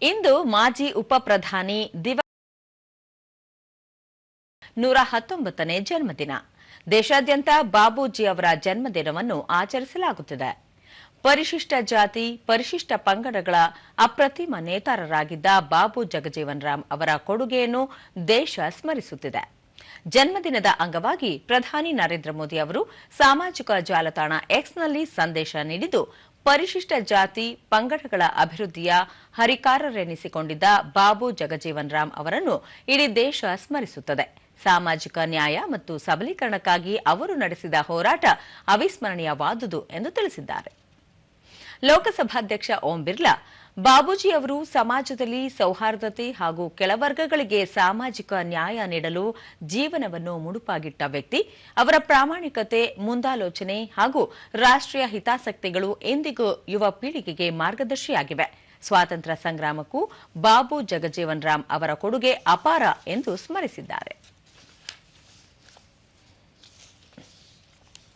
ಇಂದು ಮಾಜಿ ಉಪ ಪ್ರಧಾನಿ 119ನೇ ಜನ್ಮದಿನ. ದೇಶಾದ್ಯಂತ ಬಾಬೂಜಿ ಅವರ ಜನ್ಮದಿನವನ್ನು ಆಚರಿಸಲಾಗುತ್ತಿದೆ. ಪರಿಶಿಷ್ಟ ಜಾತಿ, ಪರಿಶಿಷ್ಟ ಪಂಗಡಗಳ ಅಪ್ರತಿಮ ನೇತಾರರಾಗಿದ್ದ ಬಾಬು ಜಗಜೀವನ್ ರಾಮ್ ಅವರ ಕೊಡುಗೆಯನ್ನು ದೇಶ ಸ್ಮರಿಸುತ್ತಿದೆ. ಜನ್ಮದಿನದ ಅಂಗವಾಗಿ ಪ್ರಧಾನಿ ನರೇಂದ್ರ ಮೋದಿ ಅವರು ಸಾಮಾಜಿಕ ಜಾಲತಾಣ ಎಕ್ಸ್ನಲ್ಲಿ ಸಂದೇಶ ನೀಡಿದ್ದು, ಪರಿಶಿಷ್ಟ ಜಾತಿ ಪಂಗಡಗಳ ಅಭಿವೃದ್ಧಿಯ ಹರಿಕಾರರೆನಿಸಿಕೊಂಡಿದ್ದ ಬಾಬು ಜಗಜೀವನ್ ರಾಮ್ ಅವರನ್ನು ಇಡೀ ದೇಶ ಸ್ಮರಿಸುತ್ತದೆ. ಸಾಮಾಜಿಕ ನ್ಯಾಯ ಮತ್ತು ಸಬಲೀಕರಣಕ್ಕಾಗಿ ಅವರು ನಡೆಸಿದ ಹೋರಾಟ ಅವಿಸ್ಮರಣೀಯವಾದುದು ಎಂದು ತಿಳಿಸಿದ್ದಾರೆ. ಲೋಕಸಭಾಧ್ಯಕ್ಷ ಓಂ ಬಿರ್ಲಾ, ಬಾಬೂಜಿ ಅವರು ಸಮಾಜದಲ್ಲಿ ಸೌಹಾರ್ದತೆ ಹಾಗೂ ಕೆಳವರ್ಗಗಳಿಗೆ ಸಾಮಾಜಿಕ ನ್ಯಾಯ ನೀಡಲು ಜೀವನವನ್ನು ಮುಡುಪಾಗಿಟ್ಟ ವ್ಯಕ್ತಿ. ಅವರ ಪ್ರಾಮಾಣಿಕತೆ, ಮುಂದಾಲೋಚನೆ ಹಾಗೂ ರಾಷ್ಟ್ರೀಯ ಹಿತಾಸಕ್ತಿಗಳು ಎಂದಿಗೂ ಯುವ ಪೀಳಿಗೆಗೆ ಮಾರ್ಗದರ್ಶಿಯಾಗಿವೆ. ಸ್ವಾತಂತ್ರ್ಯ ಸಂಗ್ರಾಮಕ್ಕೂ ಬಾಬು ಜಗಜೀವನ್ ರಾಮ್ ಅವರ ಕೊಡುಗೆ ಅಪಾರ ಎಂದು ಸ್ಮರಿಸಿದ್ದಾರೆ.